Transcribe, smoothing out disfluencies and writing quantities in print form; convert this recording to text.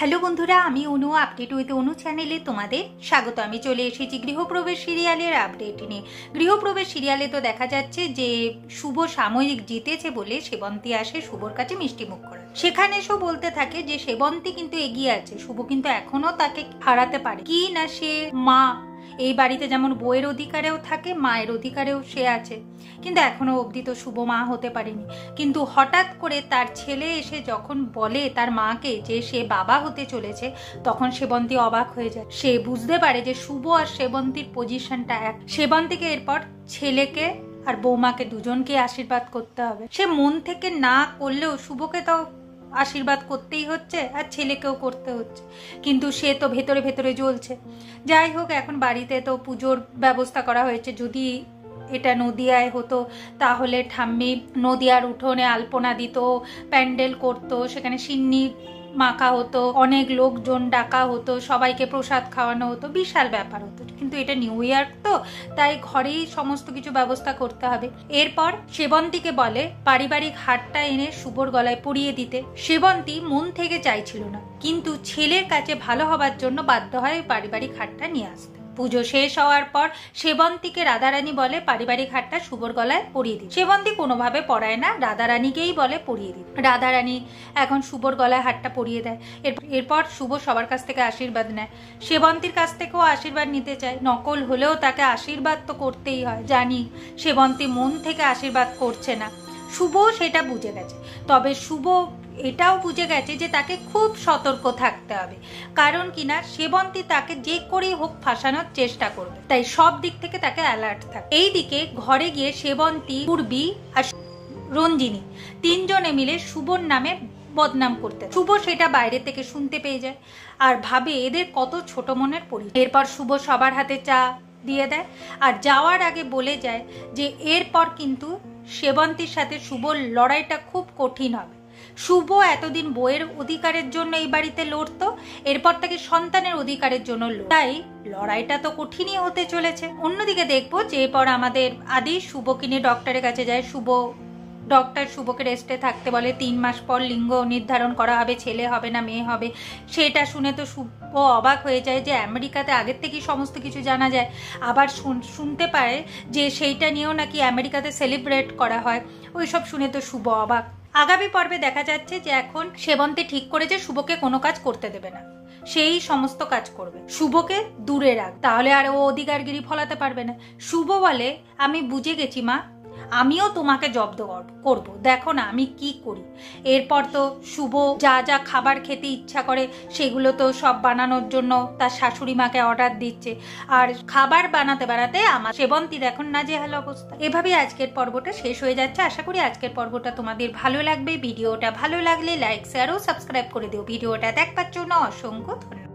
Hello বন্ধুরা, আমি অনু update with অনু চ্যানেলে তোমাদের স্বাগত। আমি চলে এসেছি গৃহপ্রবেশ সিরিয়ালের আপডেট নিয়ে। গৃহপ্রবেশ সিরিয়ালে তো দেখা যাচ্ছে যে শুভ সাময়িক জিতেছে বলে সেবন্তী আসে শুভর কাছে মিষ্টি মুখ করা। সেখানে এসে বলতে থাকে যে সেবন্তী কিন্তু এগিয়ে আছে, শুভ কিন্তু এখনো তাকে হারাতে পারে কি না। সে মা, এই বাড়িতে যেমন বউয়ের অধিকারেও থাকে, মায়ের অধিকারেও সে আছে, কিন্তু এখনো অবধি তো শুভ মা হতে পারেনি। কিন্তু হঠাৎ করে তার ছেলে এসে যখন বলে তার মাকে যে সে বাবা হতে চলেছে, তখন সেবন্তী অবাক হয়ে যায়। সে বুঝতে পারে যে শুভ আর সেবন্তীর পজিশনটা এক। সেবন্তীকে এরপর ছেলেকে আর বৌমাকে দুজনকে আশীর্বাদ করতে হবে। সে মন থেকে না করলেও শুভকে তো আশীর্বাদ করতেই হচ্ছে আর ছেলেকেও করতে হচ্ছে, কিন্তু সে তো ভেতরে ভেতরে জ্বলছে। যাই হোক, এখন বাড়িতে তো পুজোর ব্যবস্থা করা হয়েছে। যদি এটা নদিয়ায় হতো তাহলে ঠাম্মি নদিয়ার উঠোনে আলপনা দিত, প্যান্ডেল করতো, সেখানে সিন্নি মাখা হতো, অনেক লোকজন ডাকা হতো, সবাইকে প্রসাদ খাওয়ানো হতো, বিশাল ব্যাপার হতো। কিন্তু এটা নিউ ইয়ার তো, তাই ঘরেই সমস্ত কিছু ব্যবস্থা করতে হবে। এরপর সেবন্তীকে বলে পারিবারিক হারটা এনে শুভর গলায় পরিয়ে দিতে। সেবন্তী মন থেকে চাইছিল না, কিন্তু ছেলের কাছে ভালো হবার জন্য বাধ্য হয় পারিবারিক হারটা নিয়ে আসতে। পুজো শেষ হওয়ার পর সেবন্তীকে রাধারানী বলে পারিবারিক হারটা শুভর গলায় পরিয়ে দিই। সেবন্তী কোনোভাবে পরায় না, রাধারানীকেই বলে পরিয়ে দিই। রাধারানী এখন শুভর গলায় হারটা পরিয়ে দেয়। এরপর শুভ সবার কাছ থেকে আশীর্বাদ নেয়। সেবন্তীর কাছ থেকেও আশীর্বাদ নিতে চায়, নকল হলেও তাকে আশীর্বাদ তো করতেই হয়। জানি সেবন্তী মন থেকে আশীর্বাদ করছে না, শুভ সেটা বুঝে গেছে। তবে শুভ এটাও বুঝে গেছে যে তাকে খুব সতর্ক থাকতে হবে, কারণ কিনা সেবন্তী তাকে যে করেই হোক ফাঁসানোর চেষ্টা করবে, তাই সব দিক থেকে তাকে অ্যালার্ট থাকে। এইদিকে ঘরে গিয়ে সেবন্তী, পূর্বী আর রঞ্জিনী তিনজনে মিলে শুভর নামে বদনাম করতে। শুভ সেটা বাইরে থেকে শুনতে পেয়ে যায় আর ভাবে এদের কত ছোট মনের পরিচয়। এরপর শুভ সবার হাতে চা দিয়ে দেয় আর যাওয়ার আগে বলে যায় যে এরপর কিন্তু সেবন্তীর সাথে শুভর লড়াইটা খুব কঠিন হবে। শুভ এতদিন বইয়ের অধিকারের জন্য এই বাড়িতে লড়তো, এরপর তাকে সন্তানের অধিকারের জন্য তাই লড়াইটা তো কঠিনই হতে চলেছে। অন্যদিকে দেখবো যে এরপর আমাদের আদি শুভকে নিয়ে ডক্টরের কাছে যায়। ডক্টর শুভকে রেস্টে থাকতে বলে। 3 মাস পর লিঙ্গ নির্ধারণ করা হবে, ছেলে হবে না মেয়ে হবে। সেটা শুনে তো শুভ অবাক হয়ে যায় যে আমেরিকাতে আগের থেকেই সমস্ত কিছু জানা যায়। আবার শুনতে পারে যে সেইটা নিয়েও নাকি আমেরিকাতে সেলিব্রেট করা হয়। ওইসব শুনে তো শুভ অবাক। আগামী পর্বে দেখা যাচ্ছে যে এখন সেবন্তী ঠিক করেছে শুভকে কোনো কাজ করতে দেবে না, সেই সমস্ত কাজ করবে, শুভকে দূরে রাখ, তাহলে আর ও অধিকারগিরি ফলাতে পারবে না। শুভ বলে আমি বুঝে গেছি মা, আমিও তোমাকে জব্দ করব, দেখো না আমি কি করি। এরপর তো শুভ যা যা খাবার খেতে ইচ্ছা করে সেগুলো তো সব বানানোর জন্য তার শাশুড়ি মাকে অর্ডার দিচ্ছে, আর খাবার বানাতে বানাতে আমার সেবন্তীর এখন নাজেহাল অবস্থা। এভাবেই আজকের পর্বটা শেষ হয়ে যাচ্ছে। আশা করি আজকের পর্বটা তোমাদের ভালো লাগবে। ভিডিওটা ভালো লাগলে লাইক, শেয়ার ও সাবস্ক্রাইব করে দিও। ভিডিওটা দেখবার জন্য অসংখ্য ধন্যবাদ।